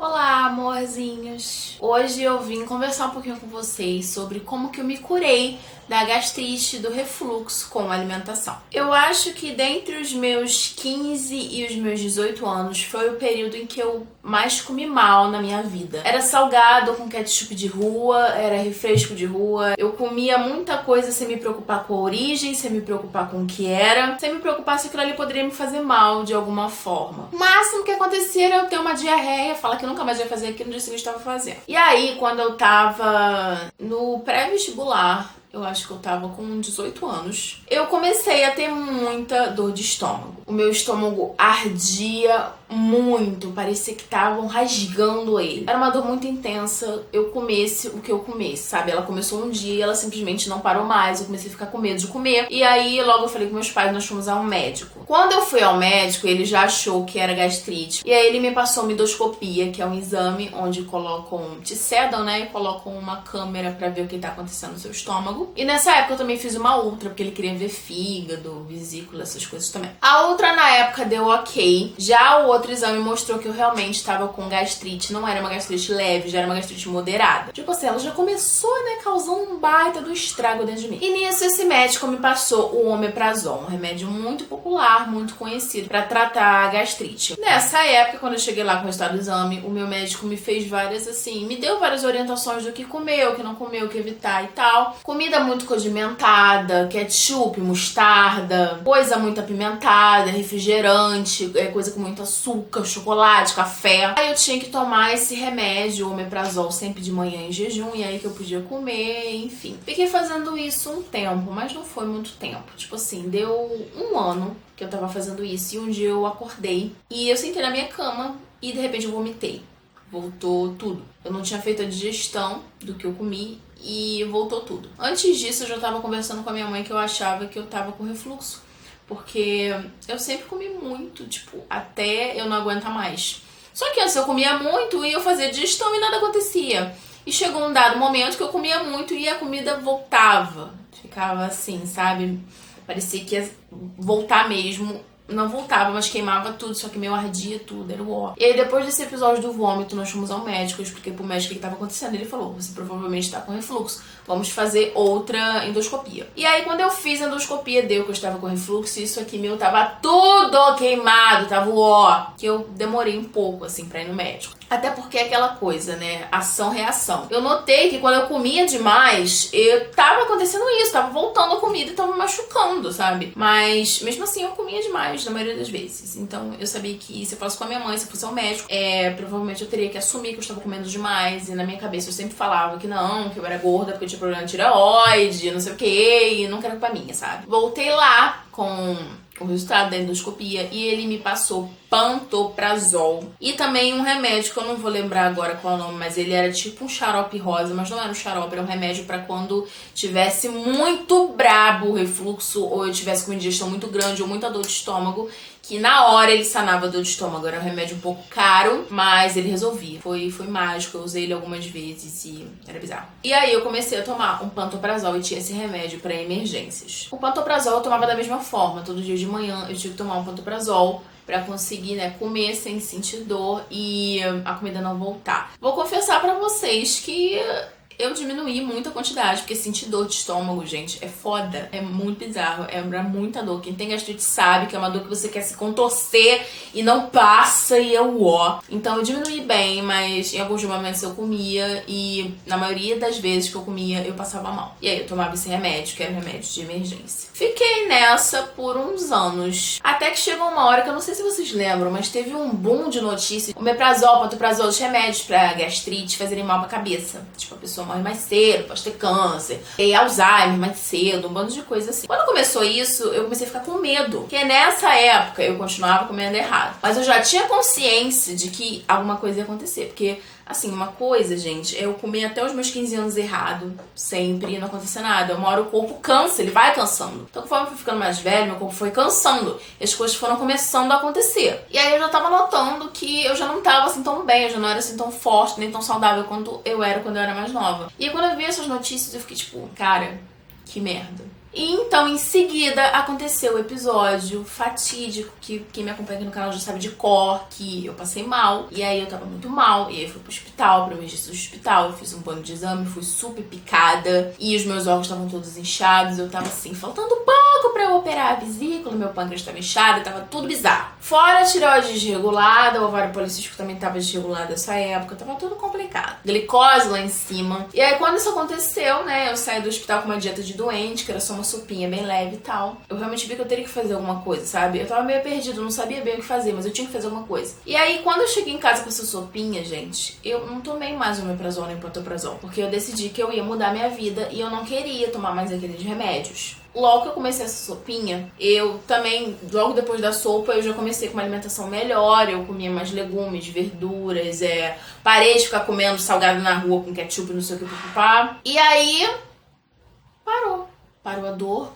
Olá, amorzinhos! Hoje eu vim conversar um pouquinho com vocês sobre como que eu me curei da gastrite, do refluxo com a alimentação. Eu acho que dentre os meus 15 e os meus 18 anos foi o período em que eu mais comi mal na minha vida. Era salgado com ketchup de rua, era refresco de rua. Eu comia muita coisa sem me preocupar com a origem, sem me preocupar com o que era, sem me preocupar se aquilo ali poderia me fazer mal de alguma forma. O máximo que acontecia era eu ter uma diarreia, falar que eu nunca mais ia fazer aquilo, no dia seguinte eu estava fazendo. E aí, quando eu tava no pré-vestibular, eu acho que eu tava com 18 anos, eu comecei a ter muita dor de estômago. O meu estômago ardia muito, parecia que estavam rasgando ele. Era uma dor muito intensa, eu comesse o que eu comesse, sabe? Ela começou um dia e ela simplesmente não parou mais, eu comecei a ficar com medo de comer. E aí logo eu falei com meus pais, nós fomos a um médico. Quando eu fui ao médico, ele já achou que era gastrite. E aí ele me passou uma endoscopia, que é um exame onde te sedam, né? E colocam uma câmera pra ver o que tá acontecendo no seu estômago. E nessa época eu também fiz uma ultra, porque ele queria ver fígado, vesícula, essas coisas também. A outra na época deu ok. Já o outro exame mostrou que eu realmente estava com gastrite. Não era uma gastrite leve, já era uma gastrite moderada. Tipo assim, ela já começou, né, causando um baita do estrago dentro de mim. E nisso esse médico me passou o omeprazol, um remédio muito popular, muito conhecido pra tratar a gastrite. Nessa época, quando eu cheguei lá com o resultado do exame, o meu médico me fez me deu várias orientações do que comer, o que não comer, o que evitar e tal. Comida muito condimentada, ketchup, mostarda, coisa muito apimentada, refrigerante, coisa com muito açúcar, chocolate, café. Aí eu tinha que tomar esse remédio, o omeprazol, sempre de manhã em jejum, e aí que eu podia comer, enfim. Fiquei fazendo isso um tempo, mas não foi muito tempo. Tipo assim, deu um ano que eu tava fazendo isso, e um dia eu acordei e eu sentei na minha cama e de repente eu vomitei. Voltou tudo. Eu não tinha feito a digestão do que eu comi e voltou tudo. Antes disso, eu já tava conversando com a minha mãe que eu achava que eu tava com refluxo. Porque eu sempre comi muito, até eu não aguentar mais. Só que antes eu comia muito e eu fazia digestão e nada acontecia. E chegou um dado momento que eu comia muito e a comida voltava. Ficava assim, sabe? Parecia que ia voltar mesmo. Não voltava, mas queimava tudo, só que meio ardia tudo, era o ó. E aí depois desse episódio do vômito, nós fomos ao médico, eu expliquei pro médico o que estava acontecendo, ele falou, você provavelmente está com refluxo, vamos fazer outra endoscopia. E aí quando eu fiz a endoscopia, deu que eu estava com refluxo, e isso aqui meu tava tudo queimado, tava o ó, que eu demorei um pouco, assim, pra ir no médico. Até porque é aquela coisa, né, ação-reação. Eu notei que quando eu comia demais, tava acontecendo isso, tava voltando a comida e tava me machucando, sabe? Mas mesmo assim eu comia demais na maioria das vezes. Então eu sabia que se eu fosse com a minha mãe, se eu fosse ao médico, provavelmente eu teria que assumir que eu estava comendo demais. E na minha cabeça eu sempre falava que não, que eu era gorda porque eu tinha problema de tireoide, não sei o que, e nunca era culpa minha, sabe? Voltei lá com o resultado da endoscopia e ele me passou pantoprazol e também um remédio que eu não vou lembrar agora qual é o nome, mas ele era tipo um xarope rosa, mas não era um xarope, era um remédio pra quando tivesse muito brabo o refluxo ou eu tivesse com indigestão muito grande ou muita dor de estômago, que na hora ele sanava a dor de estômago. Era um remédio um pouco caro, mas ele resolvia. Foi mágico, eu usei ele algumas vezes e era bizarro. E aí eu comecei a tomar um pantoprazol e tinha esse remédio pra emergências. O pantoprazol eu tomava da mesma forma, todo dia de manhã eu tinha que tomar um pantoprazol pra conseguir, né, comer sem sentir dor e a comida não voltar. Vou confessar pra vocês que eu diminuí muito a quantidade, porque sentir dor de estômago, gente, é foda. É muito bizarro, é muita dor. Quem tem gastrite sabe que é uma dor que você quer se contorcer e não passa e é o ó. Então eu diminuí bem, mas em alguns momentos eu comia e na maioria das vezes que eu comia eu passava mal. E aí eu tomava esse remédio, que era um remédio de emergência. Fiquei nessa por uns anos, até que chegou uma hora que eu não sei se vocês lembram, mas teve um boom de notícias. O omeprazol, pantoprazol, os remédios pra gastrite fazerem mal pra cabeça. Tipo, a pessoa morre mais cedo, pode ter câncer, e Alzheimer mais cedo, um bando de coisa assim. Quando começou isso, eu comecei a ficar com medo, porque nessa época eu continuava comendo errado, mas eu já tinha consciência de que alguma coisa ia acontecer, porque assim, uma coisa, gente, é eu comer até os meus 15 anos errado, sempre, e não acontecer nada. Uma hora o corpo cansa, ele vai cansando. Então, conforme eu fui ficando mais velho, meu corpo foi cansando, e as coisas foram começando a acontecer. E aí eu já tava notando que eu já não tava assim tão bem, eu já não era assim tão forte, nem tão saudável quanto eu era quando eu era mais nova. E aí, quando eu vi essas notícias, eu fiquei tipo, cara, que merda. E então, em seguida, aconteceu o episódio fatídico, que quem me acompanha aqui no canal já sabe de cor, que eu passei mal. E aí eu tava muito mal, e aí eu fui pro hospital, pra emergência do hospital, eu fiz um plano de exame, fui super picada, e os meus órgãos estavam todos inchados, eu tava assim, faltando pouco pra eu operar a vesícula, meu pâncreas tava inchado, tava tudo bizarro. Fora a tireoide desregulada, o ovário policístico também tava desregulado nessa época, tava tudo complicado. Glicose lá em cima. E aí quando isso aconteceu, né, eu saí do hospital com uma dieta de doente, que era só uma sopinha bem leve e tal. Eu realmente vi que eu teria que fazer alguma coisa, sabe? Eu tava meio perdido, não sabia bem o que fazer, mas eu tinha que fazer alguma coisa. E aí, quando eu cheguei em casa com essa sopinha, gente, eu não tomei mais o omeprazol nem o pantoprazol, porque eu decidi que eu ia mudar minha vida e eu não queria tomar mais aqueles remédios. Logo que eu comecei essa sopinha, eu também, logo depois da sopa, eu já comecei com uma alimentação melhor, eu comia mais legumes, verduras, parei de ficar comendo salgado na rua com ketchup, não sei o que, papapá. E aí, parou a dor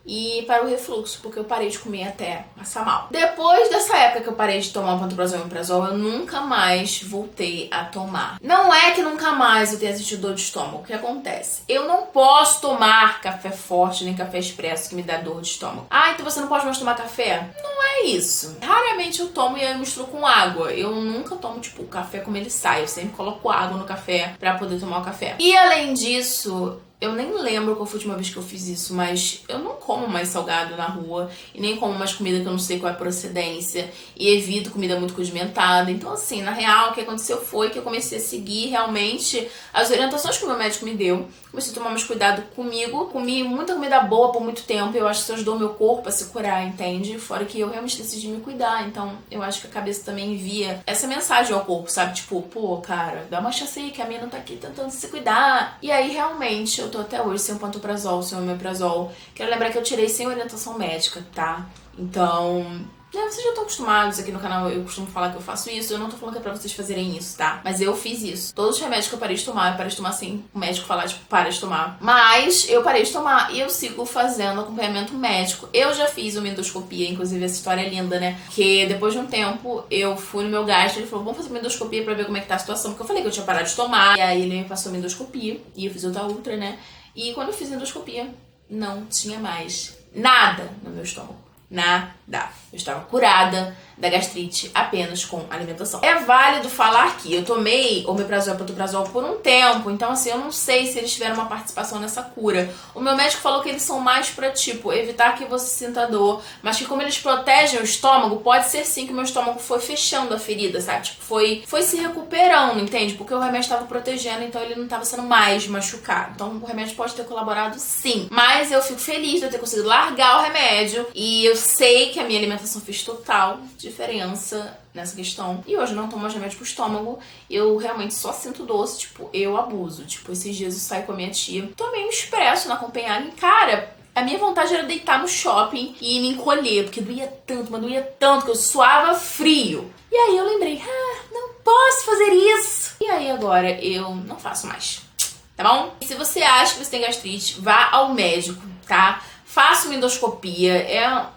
e parou o refluxo, porque eu parei de comer até passar mal. Depois dessa época que eu parei de tomar o pantoprazol e o omeprazol, eu nunca mais voltei a tomar. Não é que nunca mais eu tenha sentido dor de estômago. O que acontece? Eu não posso tomar café forte nem café expresso que me dá dor de estômago. Ah, então você não pode mais tomar café? Não é isso. Raramente eu tomo e eu misturo com água. Eu nunca tomo, tipo, o café como ele sai. Eu sempre coloco água no café pra poder tomar o café. E além disso, eu nem lembro qual foi a última vez que eu fiz isso, mas eu não como mais salgado na rua e nem como mais comida que eu não sei qual é a procedência e evito comida muito condimentada. Então, assim, na real, o que aconteceu foi que eu comecei a seguir realmente as orientações que o meu médico me deu. Comecei a tomar mais cuidado comigo. Comi muita comida boa por muito tempo e eu acho que isso ajudou meu corpo a se curar, entende? Fora que eu realmente decidi me cuidar. Então, eu acho que a cabeça também envia essa mensagem ao corpo, sabe? Tipo, pô, cara, dá uma chance aí que a mina tá aqui tentando se cuidar. E aí, realmente, eu tô até hoje sem o pantoprazol, sem o omeprazol. Quero lembrar que eu tirei sem orientação médica, tá? Então, vocês já estão acostumados aqui no canal, eu costumo falar que eu faço isso. Eu não tô falando que é pra vocês fazerem isso, tá? Mas eu fiz isso. Todos os remédios que eu parei de tomar sem o médico falar, tipo, para de tomar. Mas eu parei de tomar e eu sigo fazendo acompanhamento médico. Eu já fiz uma endoscopia, inclusive essa história é linda, né? Que depois de um tempo eu fui no meu gastro, ele falou, vamos fazer uma endoscopia pra ver como é que tá a situação. Porque eu falei que eu tinha parado de tomar. E aí ele me passou uma endoscopia e eu fiz outra ultra, né? E quando eu fiz a endoscopia, não tinha mais nada no meu estômago. Nada. Eu estava curada da gastrite apenas com alimentação. É válido falar que eu tomei omeprazol e pantoprazol por um tempo, então assim, eu não sei se eles tiveram uma participação nessa cura. O meu médico falou que eles são mais pra, tipo, evitar que você sinta dor, mas que como eles protegem o estômago, pode ser sim que o meu estômago foi fechando a ferida, sabe? Tipo, foi se recuperando, entende? Porque o remédio estava protegendo, então ele não estava sendo mais machucado. Então o remédio pode ter colaborado sim. Mas eu fico feliz de eu ter conseguido largar o remédio e eu sei que a minha alimentação fez total diferença nessa questão. E hoje eu não tomo mais remédio pro estômago. Eu realmente só sinto doce, tipo, eu abuso. Tipo, esses dias eu saí com a minha tia, tomei um expresso na Copenhagen. Cara, a minha vontade era deitar no shopping e me encolher, porque doía tanto, mas doía tanto que eu suava frio. E aí eu lembrei, não posso fazer isso. E aí agora eu não faço mais, tá bom? E se você acha que você tem gastrite, vá ao médico, tá? Faça uma endoscopia,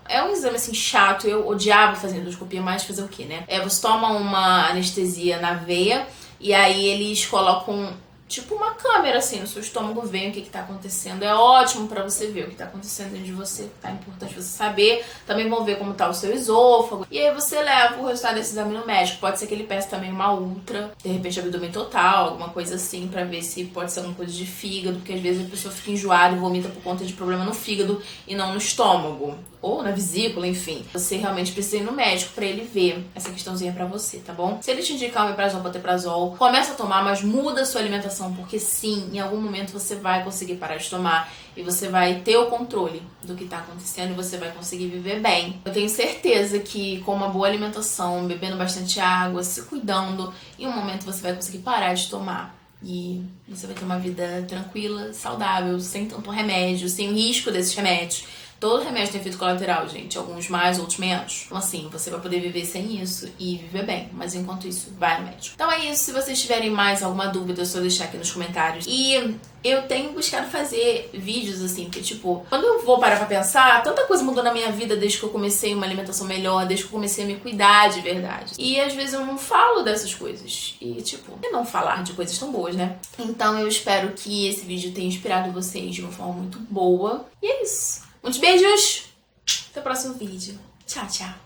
é um exame assim chato, eu odiava fazer endoscopia, mas fazer o que, né? Você toma uma anestesia na veia e aí eles colocam tipo uma câmera assim no seu estômago, vê o que tá acontecendo. É ótimo pra você ver o que tá acontecendo dentro de você, tá importante você saber. Também vão ver como tá o seu esôfago. E aí você leva o resultado desse exame no médico. Pode ser que ele peça também uma ultra, de repente abdômen total, alguma coisa assim, pra ver se pode ser alguma coisa de fígado, porque às vezes a pessoa fica enjoada e vomita por conta de problema no fígado e não no estômago. Ou na vesícula, enfim. Você realmente precisa ir no médico pra ele ver essa questãozinha pra você, tá bom? Se ele te indicar o omeprazol, pantoprazol, começa a tomar, mas muda a sua alimentação, porque sim, em algum momento você vai conseguir parar de tomar e você vai ter o controle do que tá acontecendo e você vai conseguir viver bem. Eu tenho certeza que com uma boa alimentação, bebendo bastante água, se cuidando, em um momento você vai conseguir parar de tomar. E você vai ter uma vida tranquila, saudável, sem tanto remédio, sem o risco desses remédios. Todo remédio tem efeito colateral, gente. Alguns mais, outros menos. Então, assim, você vai poder viver sem isso e viver bem. Mas enquanto isso, vai no médico. Então é isso. Se vocês tiverem mais alguma dúvida, é só deixar aqui nos comentários. E eu tenho buscado fazer vídeos, assim, porque, tipo, quando eu vou parar pra pensar, tanta coisa mudou na minha vida desde que eu comecei uma alimentação melhor, desde que eu comecei a me cuidar de verdade. E às vezes eu não falo dessas coisas. E, tipo, por que não falar de coisas tão boas, né? Então eu espero que esse vídeo tenha inspirado vocês de uma forma muito boa. E é isso. Muitos beijos! Até o próximo vídeo. Tchau, tchau!